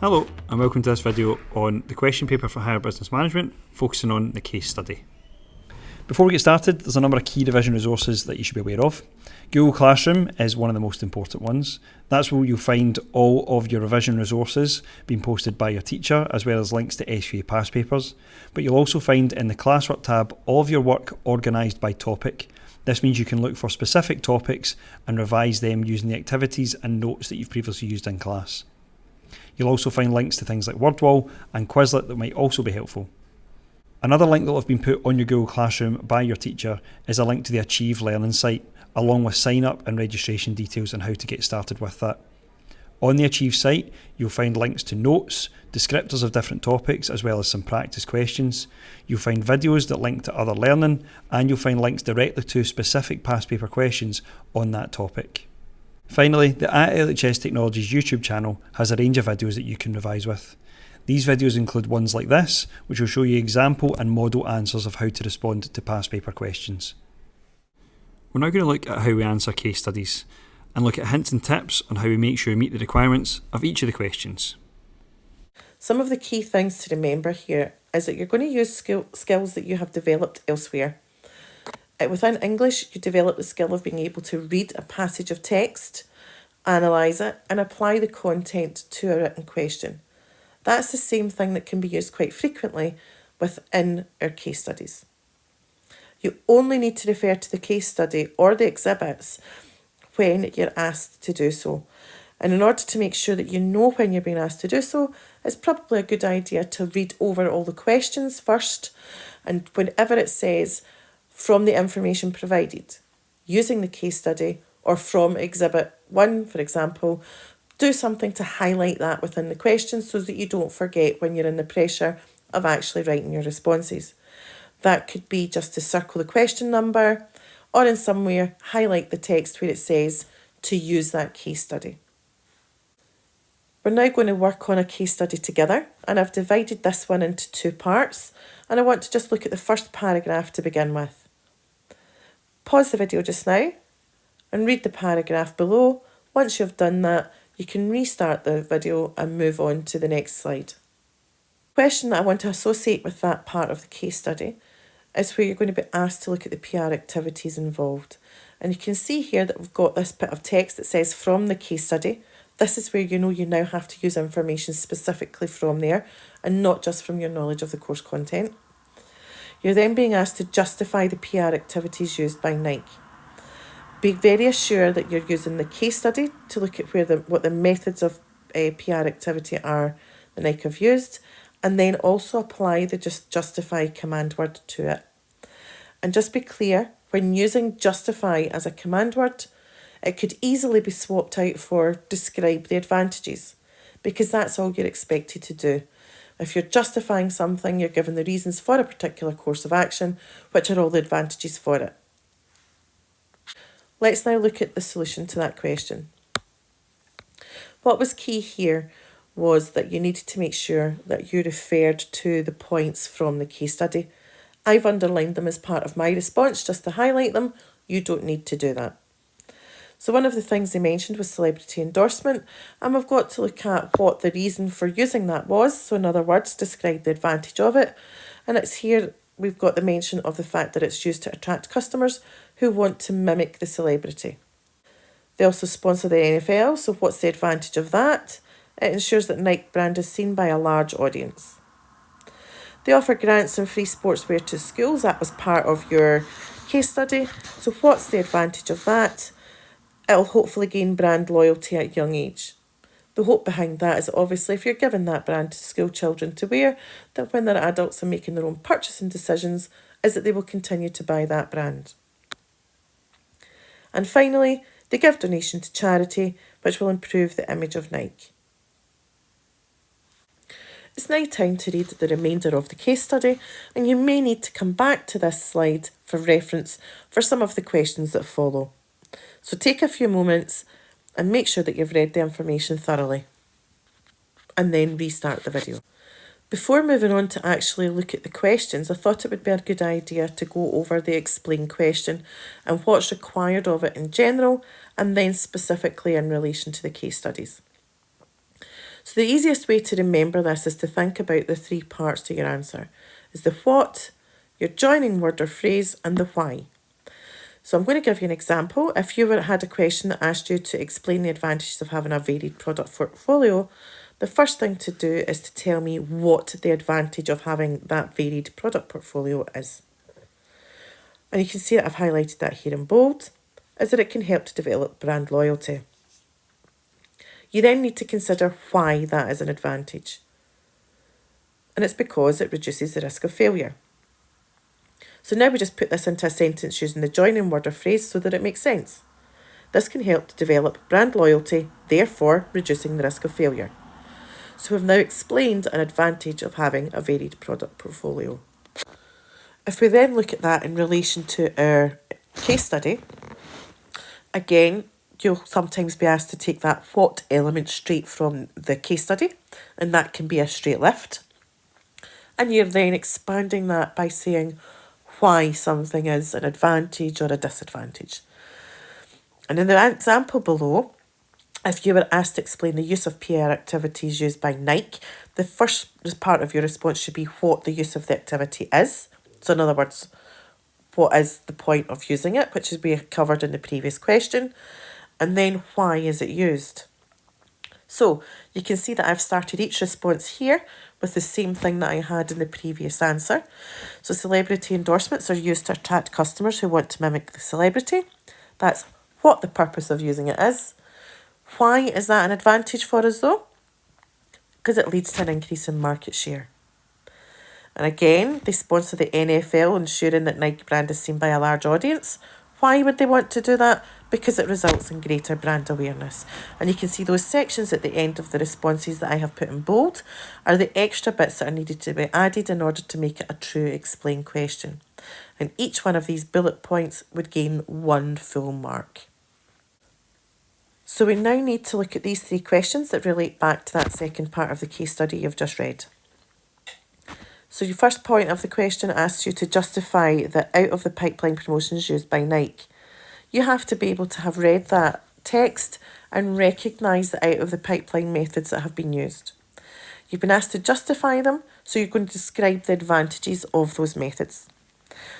Hello and welcome to this video on the question paper for higher business management, focusing on the case study. Before we get started, there's a number of key revision resources that you should be aware of. Google Classroom is one of the most important ones. That's where you'll find all of your revision resources being posted by your teacher, as well as links to FAB past papers. But you'll also find in the classwork tab all of your work organised by topic. This means you can look for specific topics and revise them using the activities and notes that you've previously used in class. You'll also find links to things like WordWall and Quizlet that might also be helpful. Another link that will have been put on your Google Classroom by your teacher is a link to the Achieve Learning site, along with sign up and registration details on how to get started with that. On the Achieve site, you'll find links to notes, descriptors of different topics, as well as some practice questions. You'll find videos that link to other learning, and you'll find links directly to specific past paper questions on that topic. Finally, the @LHS Technologies YouTube channel has a range of videos that you can revise with. These videos include ones like this, which will show you example and model answers of how to respond to past paper questions. We're now going to look at how we answer case studies and look at hints and tips on how we make sure we meet the requirements of each of the questions. Some of the key things to remember here is that you're going to use skills that you have developed elsewhere. Within English, you develop the skill of being able to read a passage of text, analyse it, and apply the content to a written question. That's the same thing that can be used quite frequently within our case studies. You only need to refer to the case study or the exhibits when you're asked to do so. And in order to make sure that you know when you're being asked to do so, it's probably a good idea to read over all the questions first, and whenever it says from the information provided, using the case study, or from exhibit 1, for example, do something to highlight that within the question so that you don't forget when you're in the pressure of actually writing your responses. That could be just to circle the question number, or in somewhere highlight the text where it says to use that case study. We're now going to work on a case study together, and I've divided this one into two parts, and I want to just look at the first paragraph to begin with. Pause the video just now and read the paragraph below. Once you've done that, you can restart the video and move on to the next slide. The question that I want to associate with that part of the case study is where you're going to be asked to look at the PR activities involved. And you can see here that we've got this bit of text that says from the case study. This is where you know you now have to use information specifically from there and not just from your knowledge of the course content. You're then being asked to justify the PR activities used by Nike. Be very assured that you're using the case study to look at what the methods of PR activity are that Nike have used, and then also apply the justify command word to it. And just be clear, when using justify as a command word, it could easily be swapped out for describe the advantages, because that's all you're expected to do. If you're justifying something, you're given the reasons for a particular course of action, which are all the advantages for it. Let's now look at the solution to that question. What was key here was that you needed to make sure that you referred to the points from the case study. I've underlined them as part of my response just to highlight them. You don't need to do that. So one of the things they mentioned was celebrity endorsement, and we've got to look at what the reason for using that was. So in other words, describe the advantage of it. And it's here we've got the mention of the fact that it's used to attract customers who want to mimic the celebrity. They also sponsor the NFL, so what's the advantage of that? It ensures that Nike brand is seen by a large audience. They offer grants and free sportswear to schools. That was part of your case study. So what's the advantage of that? It'll hopefully gain brand loyalty at a young age. The hope behind that is obviously if you're giving that brand to school children to wear, that when they're adults and making their own purchasing decisions, is that they will continue to buy that brand. And finally, they give donation to charity, which will improve the image of Nike. It's now time to read the remainder of the case study, and you may need to come back to this slide for reference for some of the questions that follow. So take a few moments and make sure that you've read the information thoroughly, and then restart the video. Before moving on to actually look at the questions, I thought it would be a good idea to go over the explain question and what's required of it in general, and then specifically in relation to the case studies. So the easiest way to remember this is to think about the three parts to your answer. Is the what, your joining word or phrase, and the why. So I'm going to give you an example. If you had a question that asked you to explain the advantages of having a varied product portfolio, the first thing to do is to tell me what the advantage of having that varied product portfolio is. And you can see that I've highlighted that here in bold, is that it can help to develop brand loyalty. You then need to consider why that is an advantage. And it's because it reduces the risk of failure. So now we just put this into a sentence using the joining word or phrase so that it makes sense. This can help to develop brand loyalty, therefore reducing the risk of failure. So we've now explained an advantage of having a varied product portfolio. If we then look at that in relation to our case study, again, you'll sometimes be asked to take that what element straight from the case study, and that can be a straight lift. And you're then expanding that by saying why something is an advantage or a disadvantage. And in the example below, if you were asked to explain the use of PR activities used by Nike, the first part of your response should be what the use of the activity is. So in other words, what is the point of using it, which is we covered in the previous question, and then why is it used? So you can see that I've started each response here with the same thing that I had in the previous answer. So celebrity endorsements are used to attract customers who want to mimic the celebrity. That's what the purpose of using it is. Why is that an advantage for us though? Because it leads to an increase in market share. And again, they sponsor the NFL, ensuring that Nike brand is seen by a large audience. Why would they want to do that? Because it results in greater brand awareness. And you can see those sections at the end of the responses that I have put in bold are the extra bits that are needed to be added in order to make it a true explain question. And each one of these bullet points would gain 1 full mark. So we now need to look at these 3 questions that relate back to that second part of the case study you've just read. So your first point of the question asks you to justify the out-of-the-pipeline promotions used by Nike. You have to be able to have read that text and recognise the out-of-the-pipeline methods that have been used. You've been asked to justify them, so you're going to describe the advantages of those methods.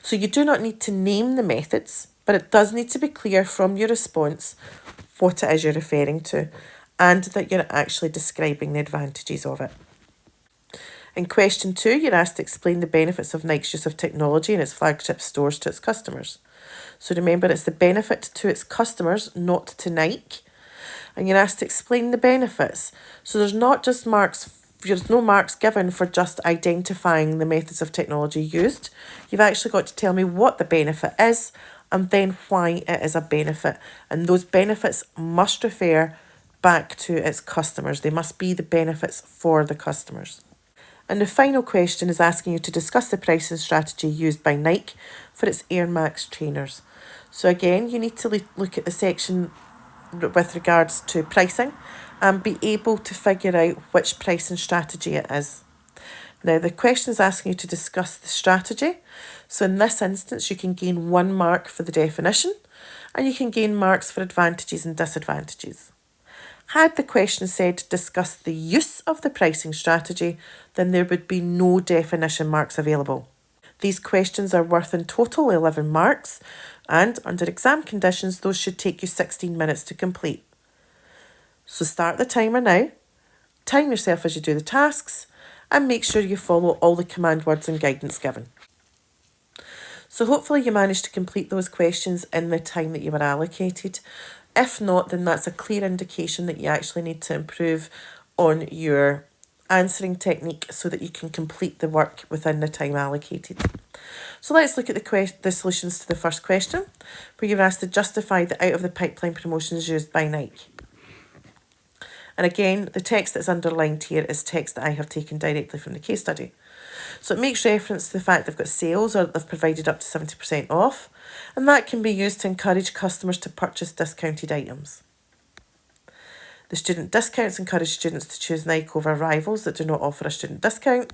So you do not need to name the methods, but it does need to be clear from your response what it is you're referring to and that you're actually describing the advantages of it. In question 2, you're asked to explain the benefits of Nike's use of technology in its flagship stores to its customers. So remember, it's the benefit to its customers, not to Nike. And you're asked to explain the benefits. So there's no marks given for just identifying the methods of technology used. You've actually got to tell me what the benefit is and then why it is a benefit. And those benefits must refer back to its customers. They must be the benefits for the customers. And the final question is asking you to discuss the pricing strategy used by Nike for its Air Max trainers. So again, you need to look at the section with regards to pricing and be able to figure out which pricing strategy it is. Now the question is asking you to discuss the strategy. So in this instance, you can gain 1 mark for the definition and you can gain marks for advantages and disadvantages. Had the question said discuss the use of the pricing strategy, then there would be no definition marks available. These questions are worth in total 11 marks, and under exam conditions, those should take you 16 minutes to complete. So start the timer now, time yourself as you do the tasks, and make sure you follow all the command words and guidance given. So hopefully you managed to complete those questions in the time that you were allocated. If not, then that's a clear indication that you actually need to improve on your answering technique so that you can complete the work within the time allocated. So let's look at the solutions to the first question, where you're asked to justify the out-of-the-pipeline promotions used by Nike. And again, the text that's underlined here is text that I have taken directly from the case study. So it makes reference to the fact they've got sales or they've provided up to 70% off, and that can be used to encourage customers to purchase discounted items. The student discounts encourage students to choose Nike over rivals that do not offer a student discount,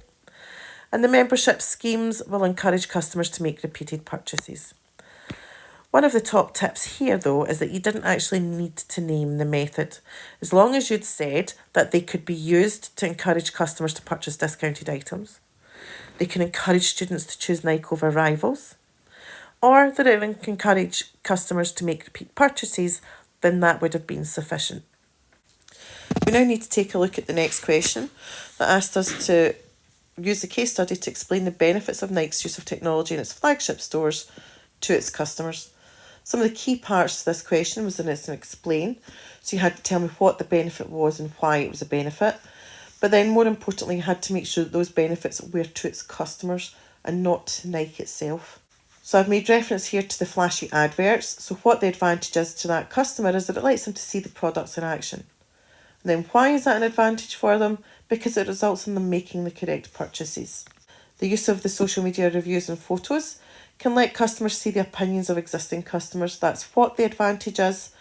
and the membership schemes will encourage customers to make repeated purchases. One of the top tips here, though, is that you didn't actually need to name the method, as long as you'd said that they could be used to encourage customers to purchase discounted items, they can encourage students to choose Nike over rivals, or that it can encourage customers to make repeat purchases, then that would have been sufficient. We now need to take a look at the next question that asked us to use the case study to explain the benefits of Nike's use of technology in its flagship stores to its customers. Some of the key parts to this question was in its explain, so you had to tell me what the benefit was and why it was a benefit, but then more importantly you had to make sure that those benefits were to its customers and not to Nike itself. So I've made reference here to the flashy adverts, so what the advantage is to that customer is that it lets them to see the products in action. And then why is that an advantage for them? Because it results in them making the correct purchases. The use of the social media reviews and photos can let customers see the opinions of existing customers. That's what the advantage is.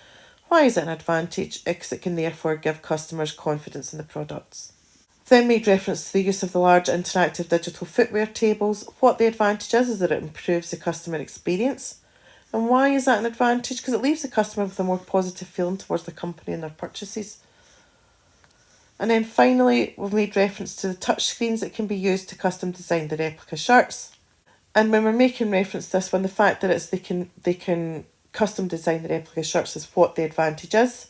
Why is it an advantage? Because it can therefore give customers confidence in the products. Then made reference to the use of the large interactive digital footwear tables. What the advantage is that it improves the customer experience. And why is that an advantage? Because it leaves the customer with a more positive feeling towards the company and their purchases. And then finally, we've made reference to the touch screens that can be used to custom design the replica shirts. And when we're making reference to this one, the fact that they can custom design the replica shirts is what the advantage is.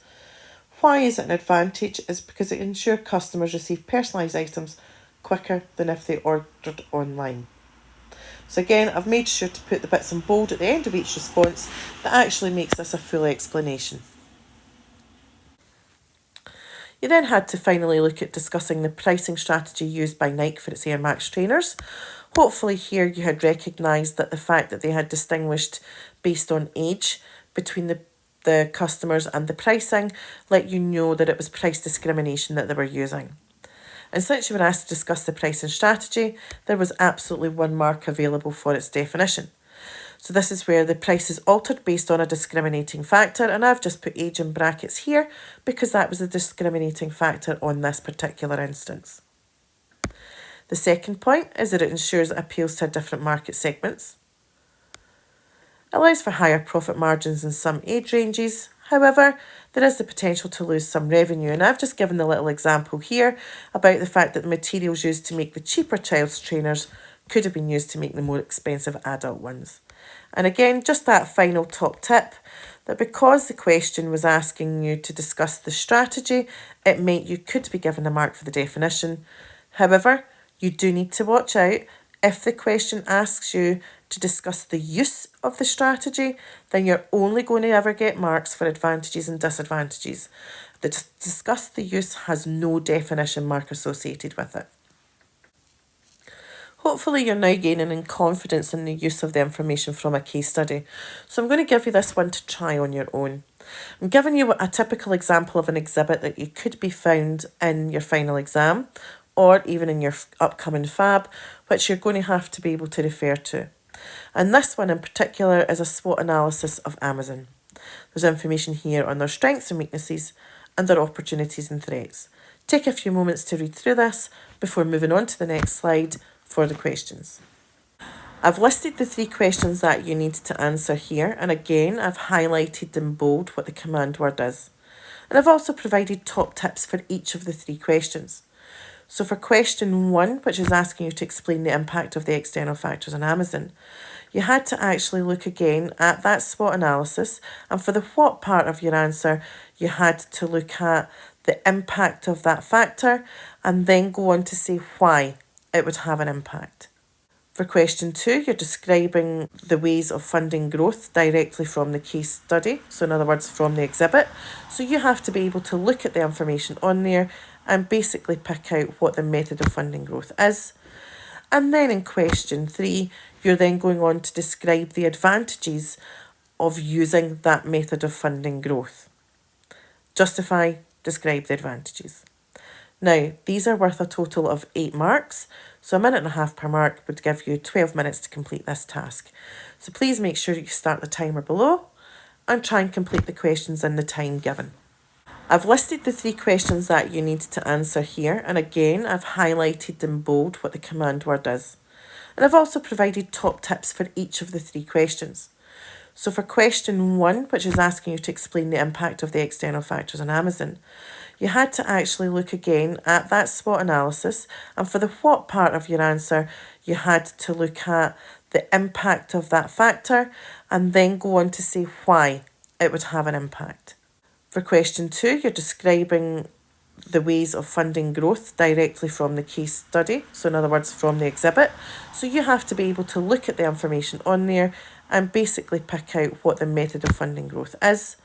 Why is it an advantage? Is because it ensures customers receive personalised items quicker than if they ordered online. So again, I've made sure to put the bits in bold at the end of each response that actually makes this a full explanation. You then had to finally look at discussing the pricing strategy used by Nike for its Air Max trainers. Hopefully here you had recognised that the fact that they had distinguished based on age between the customers and the pricing let you know that it was price discrimination that they were using. And since you were asked to discuss the pricing strategy, there was absolutely one mark available for its definition. So this is where the price is altered based on a discriminating factor, and I've just put age in brackets here because that was a discriminating factor on this particular instance. The second point is that it ensures it appeals to different market segments. Allows for higher profit margins in some age ranges. However, there is the potential to lose some revenue, and I've just given the little example here about the fact that the materials used to make the cheaper child's trainers could have been used to make the more expensive adult ones. And again, just that final top tip, that because the question was asking you to discuss the strategy, it meant you could be given a mark for the definition. However, you do need to watch out. If the question asks you to discuss the use of the strategy, then you're only going to ever get marks for advantages and disadvantages. The discuss the use has no definition mark associated with it. Hopefully you're now gaining in confidence in the use of the information from a case study. So I'm going to give you this one to try on your own. I'm giving you a typical example of an exhibit that you could be found in your final exam or even in your upcoming FAB, which you're going to have to be able to refer to. And this one in particular is a SWOT analysis of Amazon. There's information here on their strengths and weaknesses and their opportunities and threats. Take a few moments to read through this before moving on to the next slide for the questions. I've listed the 3 questions that you need to answer here, and again I've highlighted in bold what the command word is. And I've also provided top tips for each of the 3 questions. So for question 1, which is asking you to explain the impact of the external factors on Amazon, you had to actually look again at that SWOT analysis, and for the what part of your answer, you had to look at the impact of that factor and then go on to say why it would have an impact. For question 2, you're describing the ways of funding growth directly from the case study, so in other words from the exhibit. So you have to be able to look at the information on there and basically pick out what the method of funding growth is. And then in question 3, you're then going on to describe the advantages of using that method of funding growth. Justify, describe the advantages. Now, these are worth a total of 8 marks, so 1.5 minutes per mark would give you 12 minutes to complete this task. So please make sure you start the timer below and try and complete the questions in the time given. I've listed the 3 questions that you need to answer here, and again I've highlighted in bold what the command word is. And I've also provided top tips for each of the 3 questions. So for question 1, which is asking you to explain the impact of the external factors on Amazon, you had to actually look again at that SWOT analysis, and for the what part of your answer, you had to look at the impact of that factor and then go on to say why it would have an impact. For question 2, you're describing the ways of funding growth directly from the case study, so in other words from the exhibit. So you have to be able to look at the information on there and basically pick out what the method of funding growth is.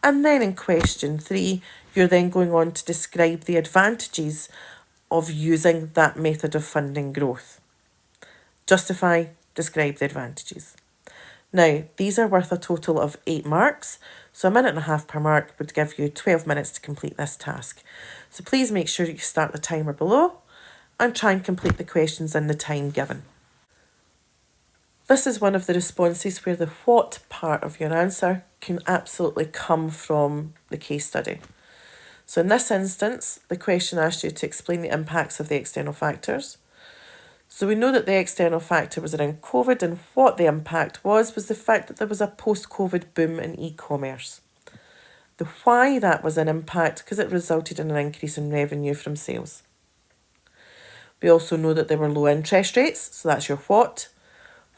And then in question 3, you're then going on to describe the advantages of using that method of funding growth. Justify, describe the advantages. Now, these are worth a total of 8 marks, so 1.5 minutes per mark would give you 12 minutes to complete this task. So please make sure you start the timer below and try and complete the questions in the time given. This is one of the responses where the what part of your answer can absolutely come from the case study. So in this instance, the question asked you to explain the impacts of the external factors. So we know that the external factor was around COVID, and what the impact was the fact that there was a post-COVID boom in e-commerce. The why that was an impact, because it resulted in an increase in revenue from sales. We also know that there were low interest rates, so that's your what.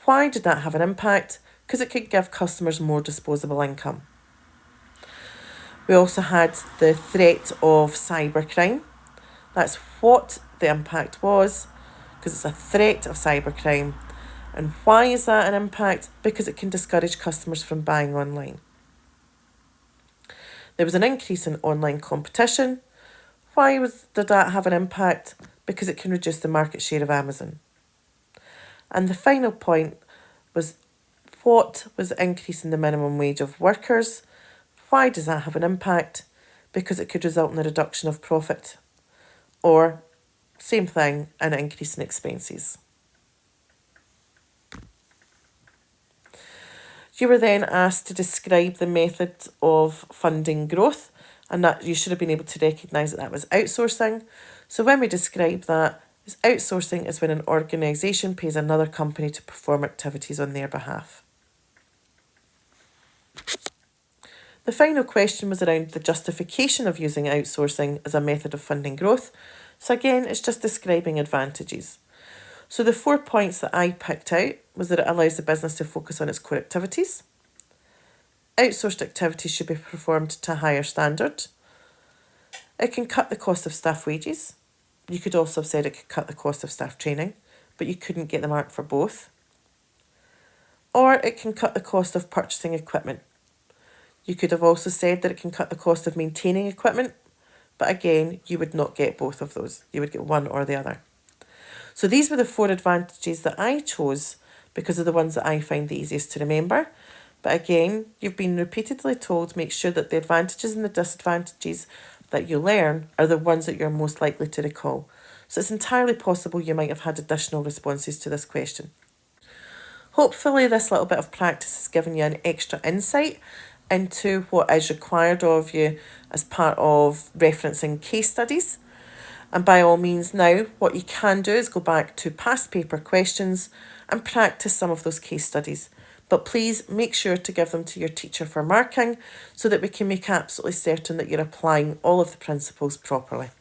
Why did that have an impact? Because it could give customers more disposable income. We also had the threat of cybercrime. That's what the impact was, because it's a threat of cybercrime. And why is that an impact? Because it can discourage customers from buying online. There was an increase in online competition. Why did that have an impact? Because it can reduce the market share of Amazon. And the final point was, what was the increase in the minimum wage of workers? Why does that have an impact? Because it could result in a reduction of profit, or same thing, an increase in expenses. You were then asked to describe the method of funding growth, and that you should have been able to recognise that was outsourcing. So when we describe that, outsourcing is when an organisation pays another company to perform activities on their behalf. The final question was around the justification of using outsourcing as a method of funding growth. So again, it's just describing advantages. So the 4 points that I picked out was that it allows the business to focus on its core activities. Outsourced activities should be performed to a higher standard. It can cut the cost of staff wages. You could also have said it could cut the cost of staff training, but you couldn't get the mark for both. Or it can cut the cost of purchasing equipment. You could have also said that it can cut the cost of maintaining equipment, but again, you would not get both of those. You would get one or the other. So these were the 4 advantages that I chose because of the ones that I find the easiest to remember. But again, you've been repeatedly told, make sure that the advantages and the disadvantages that you learn are the ones that you're most likely to recall. So it's entirely possible you might have had additional responses to this question. Hopefully this little bit of practice has given you an extra insight into what is required of you as part of referencing case studies. And by all means now, what you can do is go back to past paper questions and practice some of those case studies. But please make sure to give them to your teacher for marking so that we can make absolutely certain that you're applying all of the principles properly.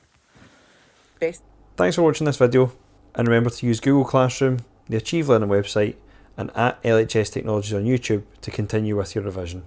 Thanks for watching this video, and remember to use Google Classroom, the Achieve Learning website, and at LHS Technologies on YouTube to continue with your revision.